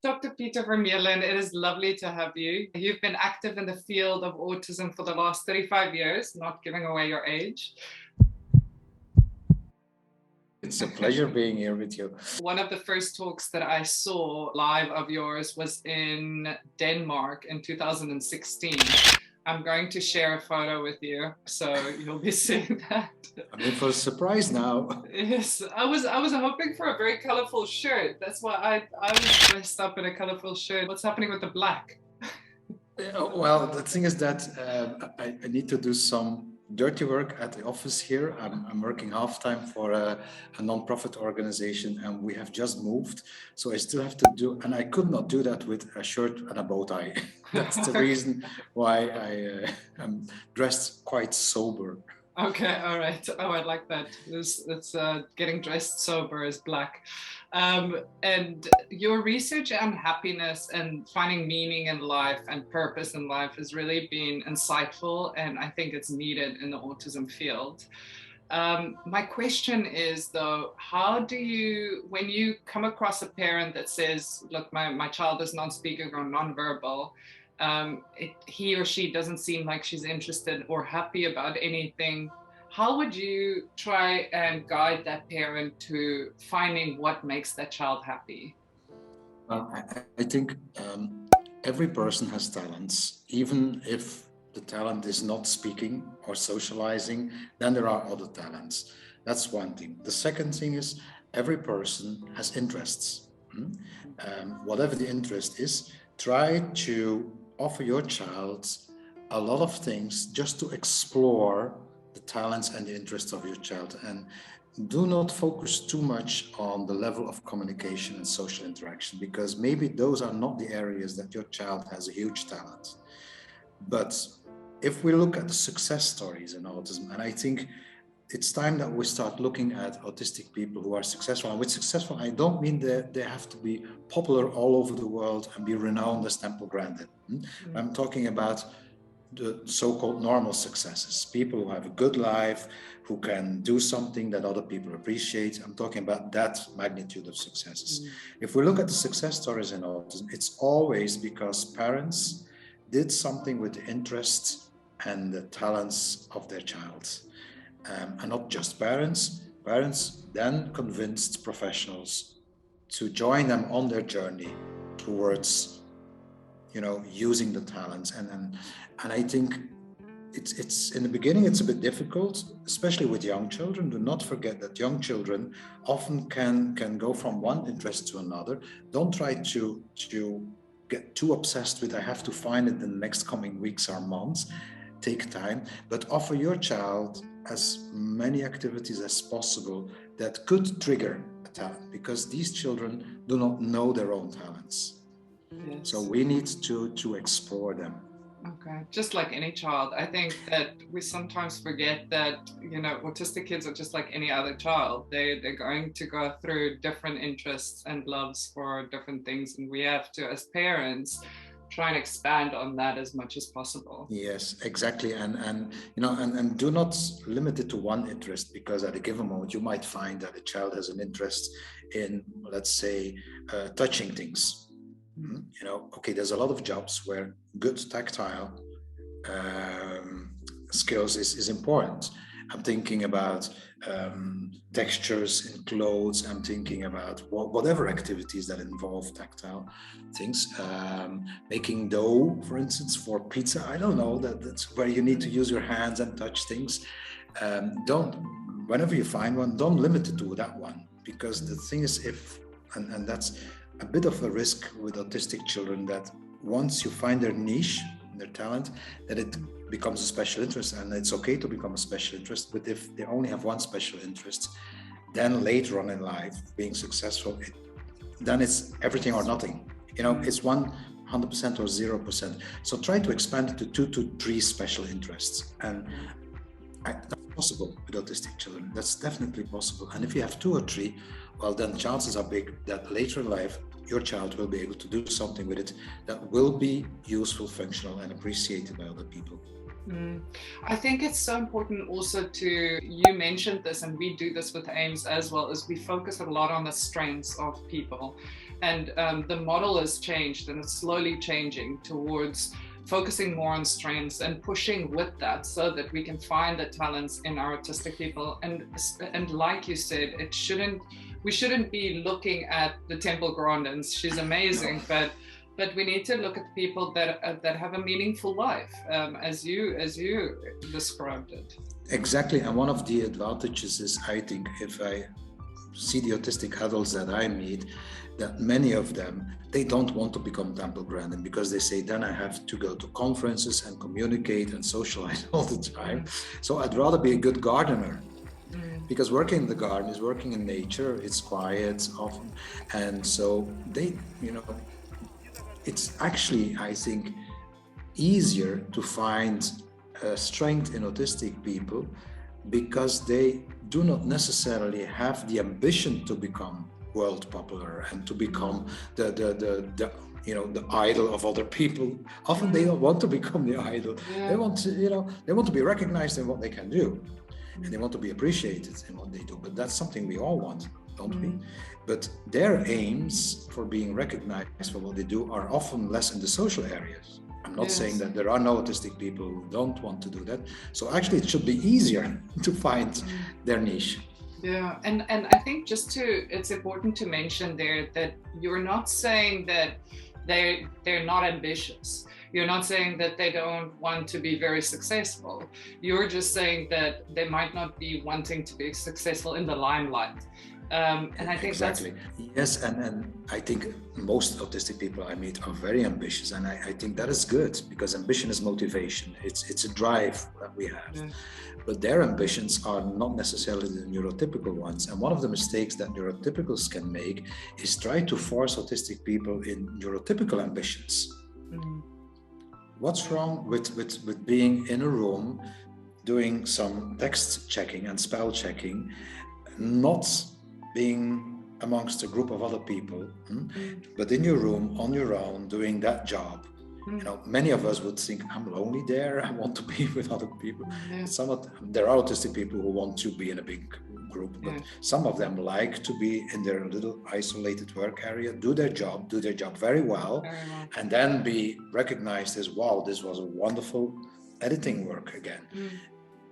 Dr. Peter Vermeulen, it is lovely to have you. You've been active in the field of autism for the last 35 years, not giving away your age. It's a pleasure being here with you. One of the first talks that I saw live of yours was in Denmark in 2016. I'm going to share a photo with you, so you'll be seeing that. I'm in for a surprise now. Yes, I was hoping for a very colorful shirt. That's why I was dressed up in a colorful shirt. What's happening with the black? Well, the thing is that I need to do some dirty work at the office here. I'm working half-time for a non-profit organization, and we have just moved. So I still have to do, and I could not do that with a shirt and a bow tie. That's the reason why I am dressed quite sober. Okay, all right. Oh, I like that. It's getting dressed sober is black. And your research on happiness and finding meaning in life and purpose in life has really been insightful, and I think it's needed in the autism field. My question is, though, how do you, when you come across a parent that says, look, my child is non-speaking or non-verbal, he or she doesn't seem like she's interested or happy about anything, how would you try and guide that parent to finding what makes that child happy? I think every person has talents, even if the talent is not speaking or socializing, then there are other talents. That's one thing. The second thing is every person has interests. Whatever the interest is, try to offer your child a lot of things just to explore the talents and the interests of your child, and do not focus too much on the level of communication and social interaction, because maybe those are not the areas that your child has a huge talent. But if we look at the success stories in autism, and I think it's time that we start looking at autistic people who are successful. And with successful, I don't mean that they have to be popular all over the world and be renowned as Temple Grandin. I'm talking about the so-called normal successes, people who have a good life, who can do something that other people appreciate. I'm talking about that magnitude of successes. If we look at the success stories in autism, it's always because parents did something with the interests and the talents of their child. And not just parents. Parents then convinced professionals to join them on their journey towards, using the talents. And I think it's in the beginning it's a bit difficult, especially with young children. Do not forget that young children often can go from one interest to another. Don't try to get too obsessed with I have to find it in the next coming weeks or months. Take time, but offer your child as many activities as possible that could trigger a talent, because these children do not know their own talents. Yes. So we need to explore them. Okay, just like any child. I think that we sometimes forget that, autistic kids are just like any other child. They're going to go through different interests and loves for different things, and we have to, as parents, try and expand on that as much as possible. Yes, exactly. And do not limit it to one interest, because at a given moment you might find that a child has an interest in, let's say, touching things. Okay, there's a lot of jobs where good tactile skills is important. I'm thinking about textures in clothes. I'm thinking about whatever activities that involve tactile things. Making dough, for instance, for pizza. I don't know, that's where you need to use your hands and touch things. Whenever you find one, don't limit it to that one, because the thing is, and that's a bit of a risk with autistic children, that once you find their niche, their talent, that it becomes a special interest. And it's okay to become a special interest, but if they only have one special interest, then later on in life, being successful, then it's everything or nothing. It's 100% or 0%. So try to expand it to 2 to 3 special interests. And that's possible with autistic children. That's definitely possible. And if you have 2 or 3, well, then chances are big that later in life, your child will be able to do something with it that will be useful, functional, and appreciated by other people. I think it's so important also you mentioned this, and we do this with AIMS as well, is we focus a lot on the strengths of people. And the model has changed, and it's slowly changing towards focusing more on strengths and pushing with that, so that we can find the talents in our autistic people. And like you said, we shouldn't be looking at the Temple Grandins. She's amazing, but we need to look at people that have a meaningful life, as you described it. Exactly. And one of the advantages is, I think, if I see the autistic adults that I meet, that many of them, they don't want to become Temple Grandin, because they say, then I have to go to conferences and communicate and socialize all the time. So I'd rather be a good gardener. Because working in the garden is working in nature, it's quiet often. And so they, it's actually, I think, easier to find strength in autistic people, because they do not necessarily have the ambition to become world popular and to become the idol of other people. Often they don't want to become the idol. They want to be recognized in what they can do, and they want to be appreciated in what they do. But that's something we all want, don't we? But their aims for being recognized for what they do are often less in the social areas. I'm not saying that there are no autistic people who don't want to do that. So actually it should be easier to find their niche. Yeah, and I think it's important to mention there that you're not saying that they're not ambitious. You're not saying that they don't want to be very successful. You're just saying that they might not be wanting to be successful in the limelight. And I think exactly. Yes, and I think most autistic people I meet are very ambitious, and I think that is good, because ambition is motivation. It's a drive that we have. But their ambitions are not necessarily the neurotypical ones. And one of the mistakes that neurotypicals can make is try to force autistic people in neurotypical ambitions. What's wrong with being in a room doing some text checking and spell checking, not being amongst a group of other people, but in your room on your own doing that job? Many of us would think, I'm lonely there, I want to be with other people. There are autistic people who want to be in a big group, but some of them like to be in their little isolated work area, do their job very well, and then be recognized as, wow, this was a wonderful editing work again.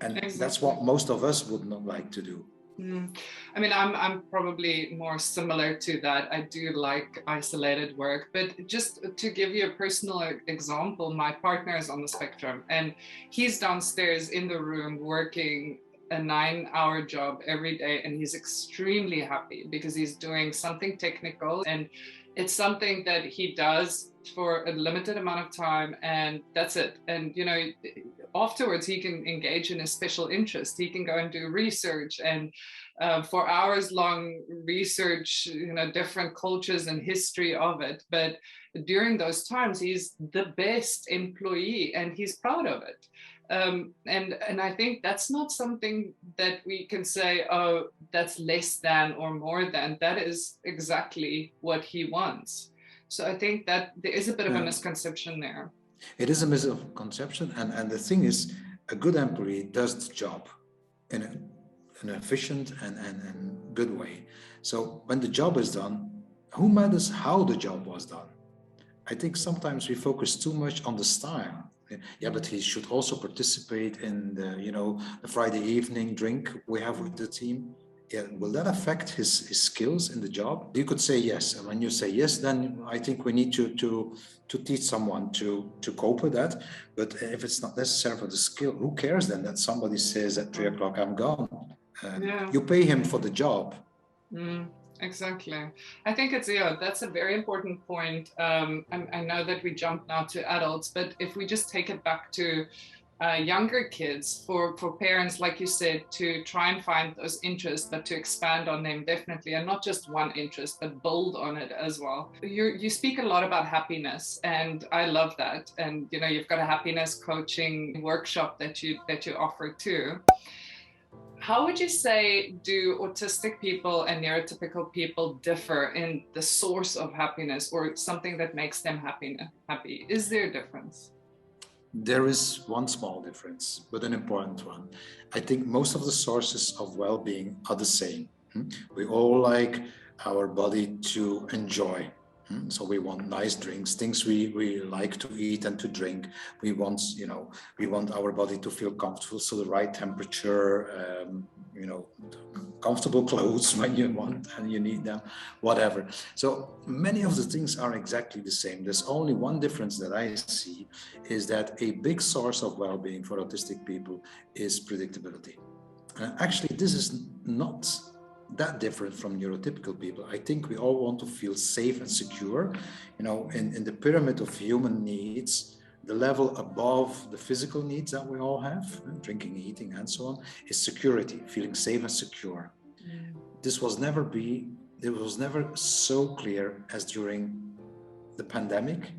And that's what most of us would not like to do. I mean, I'm probably more similar to that. I do like isolated work, but just to give you a personal example, my partner is on the spectrum, and he's downstairs in the room working a 9-hour job every day, and he's extremely happy because he's doing something technical, and it's something that he does for a limited amount of time, and that's it. And afterwards he can engage in his special interest. He can go and do research, and for hours long research, different cultures and history of it. But during those times, he's the best employee, and he's proud of it. And I think that's not something that we can say, oh, that's less than or more than. That is exactly what he wants. So I think that there is a bit of a misconception there. It is a misconception, and the thing is, a good employee does the job in an efficient and good way. So when the job is done, who matters how the job was done? I think sometimes we focus too much on the style. Yeah, but he should also participate in the Friday evening drink we have with the team. Yeah, will that affect his skills in the job? You could say yes, and when you say yes, then I think we need to teach someone to cope with that. But if it's not necessary for the skill, who cares then that somebody says at 3 o'clock I'm gone? You pay him for the job. Exactly. I think that's a very important point. I know that we jump now to adults, but if we just take it back to younger kids, for parents, like you said, to try and find those interests, but to expand on them definitely, and not just one interest, but build on it as well. You speak a lot about happiness, and I love that. And you've got a happiness coaching workshop that you offer too. How would you say do autistic people and neurotypical people differ in the source of happiness, or something that makes them happy? Is there a difference? There is one small difference, but an important one. I think most of the sources of well-being are the same. We all like our body to enjoy. So we want nice drinks, things we like to eat and to drink. We want, we want our body to feel comfortable, so the right temperature, comfortable clothes when you want and you need them, whatever. So many of the things are exactly the same. There's only one difference that I see, is that a big source of well-being for autistic people is predictability. Actually, this is not that different from neurotypical people. I think we all want to feel safe and secure. In the pyramid of human needs, the level above the physical needs that we all have, drinking, eating, and so on, is security, feeling safe and secure. This was never so clear as during the pandemic,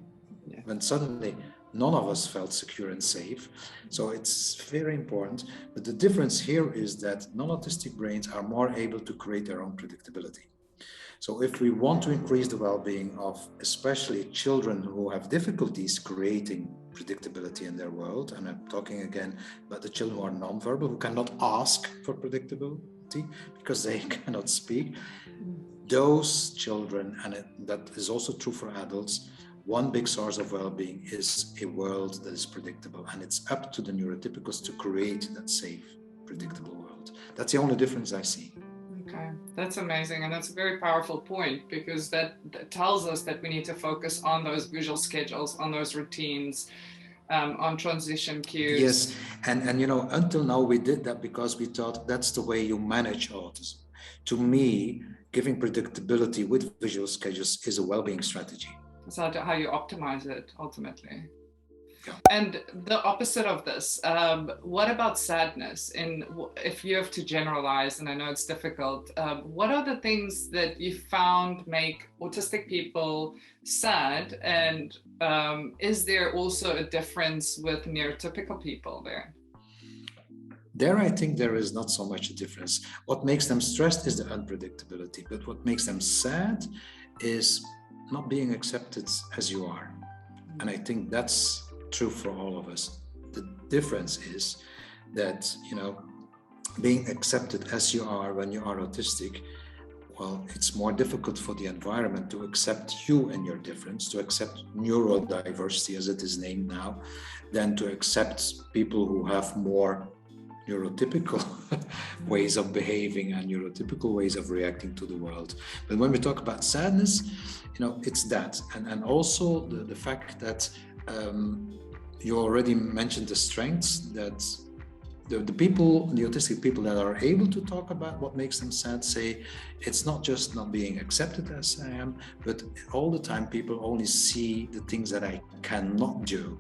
when suddenly none of us felt secure and safe. So it's very important. But the difference here is that non-autistic brains are more able to create their own predictability. So if we want to increase the well-being of especially children who have difficulties creating predictability in their world, and I'm talking again about the children who are nonverbal, who cannot ask for predictability because they cannot speak, those children, and that is also true for adults, one big source of well-being is a world that is predictable, and it's up to the neurotypicals to create that safe, predictable world. That's the only difference I see. Okay, that's amazing, and that's a very powerful point, because that tells us that we need to focus on those visual schedules, on those routines, on transition cues. Yes, and until now we did that because we thought that's the way you manage autism. To me, giving predictability with visual schedules is a well-being strategy. It's how you optimize it ultimately. Yeah. And the opposite of this, what about sadness? And if you have to generalize, and I know it's difficult, what are the things that you found make autistic people sad? And is there also a difference with neurotypical people there? There, I think there is not so much a difference. What makes them stressed is the unpredictability, but what makes them sad is not being accepted as you are. And I think that's true for all of us. The difference is that, being accepted as you are when you are autistic, well, it's more difficult for the environment to accept you and your difference, to accept neurodiversity as it is named now, than to accept people who have more neurotypical ways of behaving and neurotypical ways of reacting to the world. But when we talk about sadness, it's that. And also the fact that you already mentioned the strengths that the autistic people that are able to talk about what makes them sad say, it's not just not being accepted as I am, but all the time people only see the things that I cannot do.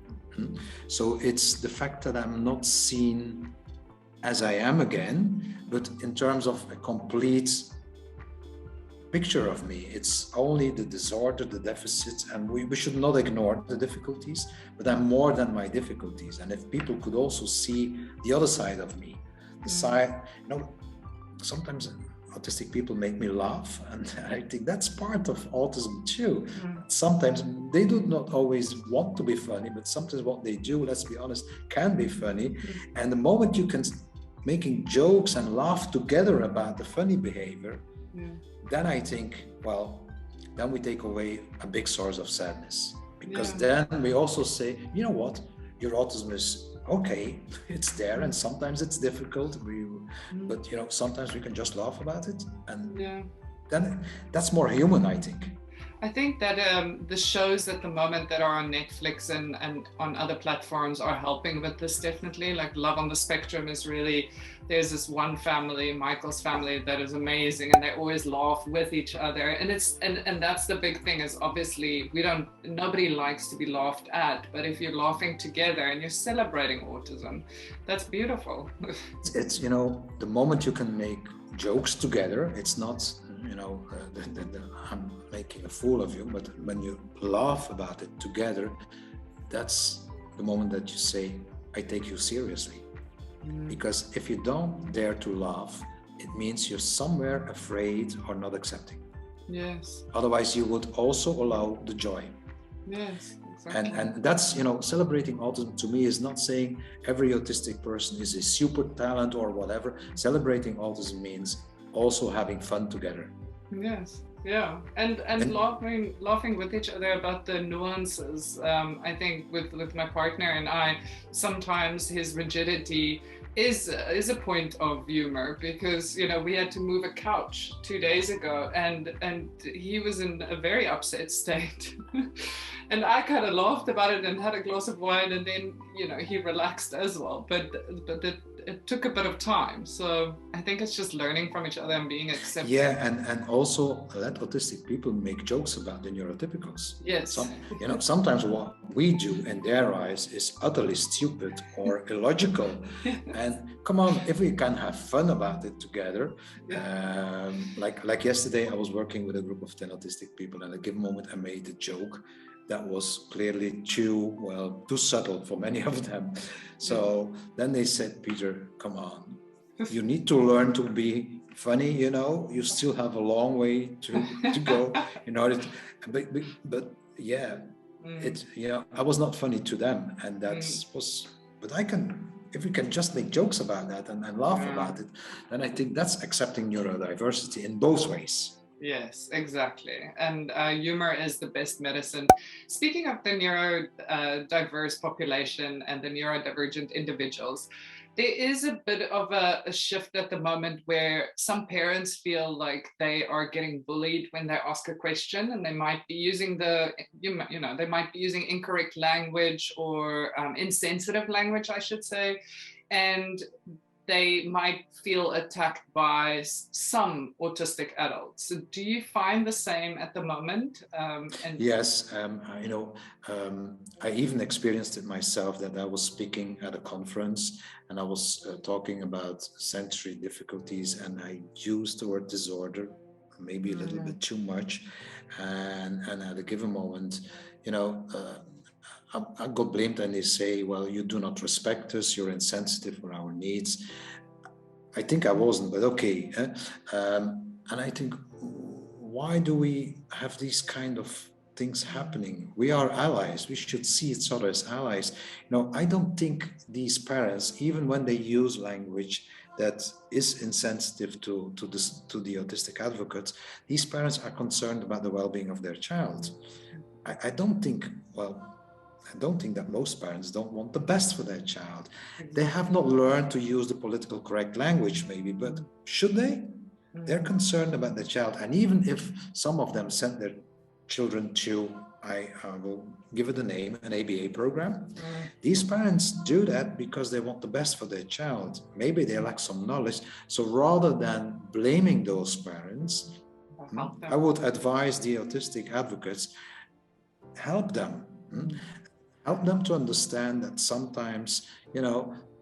So it's the fact that I'm not seen as I am again, but in terms of a complete picture of me, it's only the disorder, the deficits, and we should not ignore the difficulties, but I'm more than my difficulties. And if people could also see the other side of me, the side, sometimes autistic people make me laugh, and I think that's part of autism too. Sometimes they do not always want to be funny, but sometimes what they do, let's be honest, can be funny. And the moment you can making jokes and laugh together about the funny behavior, then I think, well, then we take away a big source of sadness, because then we also say, you know what, your autism is okay, it's there, and sometimes it's difficult, but sometimes we can just laugh about it, and then that's more human, I think. I think that the shows at the moment that are on Netflix and on other platforms are helping with this, definitely. Like Love on the Spectrum is really, there's this one family, Michael's family, that is amazing, and they always laugh with each other. And and that's the big thing, is obviously nobody likes to be laughed at, but if you're laughing together and you're celebrating autism, that's beautiful. It's the moment you can make jokes together, it's not I'm making a fool of you, but when you laugh about it together, that's the moment that you say, I take you seriously. Because if you don't dare to laugh, it means you're somewhere afraid or not accepting. Yes. Otherwise, you would also allow the joy. Yes. Exactly. And that's, celebrating autism to me is not saying every autistic person is a super talent or whatever. Celebrating autism means also having fun together. Yes, Yeah, and laughing with each other about the nuances. I think with my partner and I, sometimes his rigidity is a point of humor, because we had to move a couch 2 days ago, and he was in a very upset state. And I kind of laughed about it and had a glass of wine, and then he relaxed as well. But it took a bit of time. So I think it's just learning from each other and being accepting. Yeah, and also let autistic people make jokes about the neurotypicals. Yes. Sometimes what we do in their eyes is utterly stupid or illogical. And come on, if we can have fun about it together. Yeah. Like yesterday, I was working with a group of 10 autistic people, and at a given moment I made a joke that was clearly too subtle for many of them. So then they said, Peter, come on, you need to learn to be funny, you still have a long way to go in order to, but yeah, it's, I was not funny to them, and but if we can just make jokes about that and laugh about it, then I think that's accepting neurodiversity in both ways. Yes, exactly. And humor is the best medicine. Speaking of the neurodiverse population and the neurodivergent individuals, there is a bit of a shift at the moment where some parents feel like they are getting bullied when they ask a question, and they might be using they might be using incorrect language or insensitive language, I should say. And they might feel attacked by some autistic adults. So do you find the same at the moment? Yes, I even experienced it myself, that I was speaking at a conference and I was talking about sensory difficulties, and I used the word disorder maybe a little bit too much, and at a given moment, I got blamed, and they say, well, you do not respect us, you're insensitive for our needs. I think I wasn't, but okay. And I think, why do we have these kind of things happening? We are allies. We should see each other as allies. I don't think these parents, even when they use language that is insensitive to the autistic advocates, these parents are concerned about the well-being of their child. I don't think that most parents don't want the best for their child. They have not learned to use the politically correct language, maybe, but should they? They're concerned about their child. And even if some of them send their children to, I will give it a name, an ABA program, these parents do that because they want the best for their child. Maybe they lack some knowledge. So rather than blaming those parents, I would advise the autistic advocates, help them. Help them to understand that sometimes,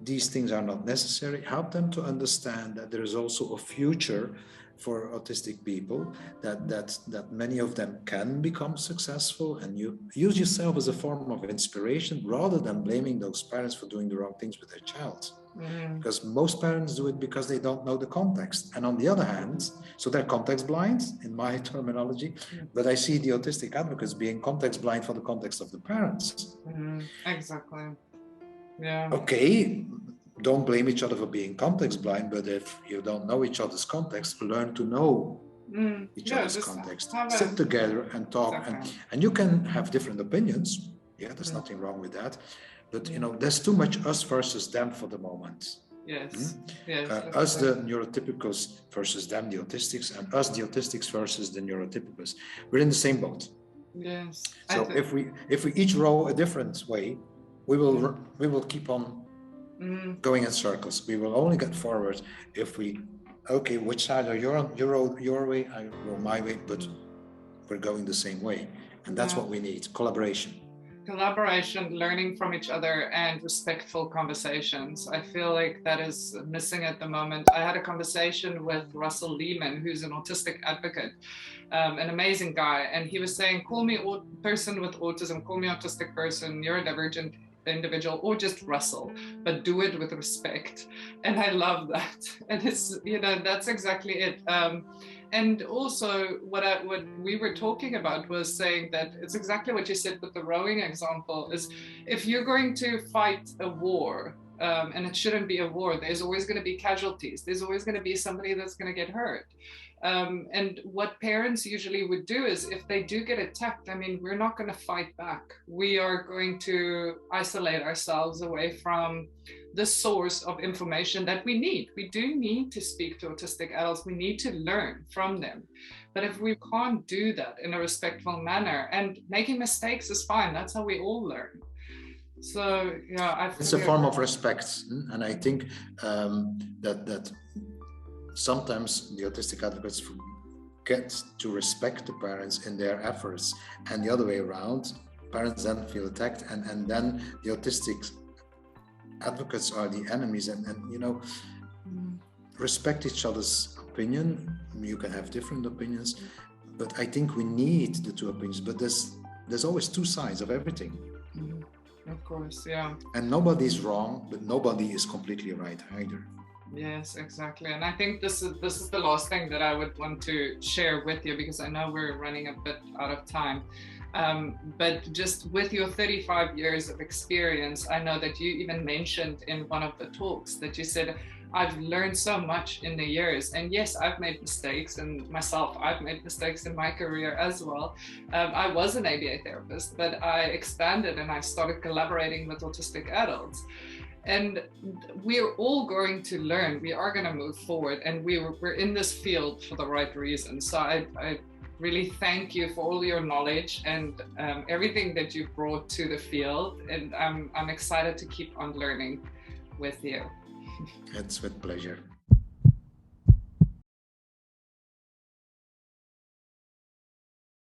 these things are not necessary. Help them to understand that there is also a future for autistic people, that many of them can become successful, and you use yourself as a form of inspiration rather than blaming those parents for doing the wrong things with their child. Because most parents do it because they don't know the context. And on the other hand, so they're context blind in my terminology, but I see the autistic advocates being context blind for the context of the parents. Exactly. Yeah. Okay, don't blame each other for being context blind, but if you don't know each other's context, learn to know each other's context. Sit together and talk, and you can have different opinions. Yeah, there's nothing wrong with that. But there's too much us versus them for the moment. Yes. Yes. Us, the neurotypicals, versus them, the autistics, and us, the autistics, versus the neurotypicals. We're in the same boat. Yes. So if we each row a different way, we will keep on going in circles. We will only get forward if we, okay, which side are you on? You row your way, I row my way, but we're going the same way, and that's what we need: collaboration. Collaboration, learning from each other, and respectful conversations. I feel like that is missing at the moment. I had a conversation with Russell Lehmann, who's an autistic advocate, an amazing guy, and he was saying, call me person with autism, call me autistic person, neurodivergent individual, or just Russell, but do it with respect. And I love that. And it's, that's exactly it. And also what we were talking about was saying that it's exactly what you said with the rowing example, is if you're going to fight a war, and it shouldn't be a war. There's always going to be casualties. There's always going to be somebody that's going to get hurt. And what parents usually would do is, if they do get attacked, I mean, we're not going to fight back. We are going to isolate ourselves away from the source of information that we need. We do need to speak to autistic adults. We need to learn from them. But if we can't do that in a respectful manner, and making mistakes is fine, that's how we all learn. So yeah, it's a form of respect, and I think that sometimes the autistic advocates forget to respect the parents in their efforts, and the other way around, parents then feel attacked, and then the autistic advocates are the enemies, and respect each other's opinion. You can have different opinions, but I think we need the two opinions, but there's always two sides of everything. Of course, yeah. And nobody is wrong, but nobody is completely right either. Yes, exactly. And I think this is the last thing that I would want to share with you, because I know we're running a bit out of time. But just with your 35 years of experience, I know that you even mentioned in one of the talks that you said, I've learned so much in the years. And yes, I've made mistakes, and myself, I've made mistakes in my career as well. I was an ABA therapist, but I expanded and I started collaborating with autistic adults. And we're all going to learn, we are going to move forward, and we're in this field for the right reasons. So I really thank you for all your knowledge and everything that you've brought to the field. And I'm excited to keep on learning with you. It's with pleasure.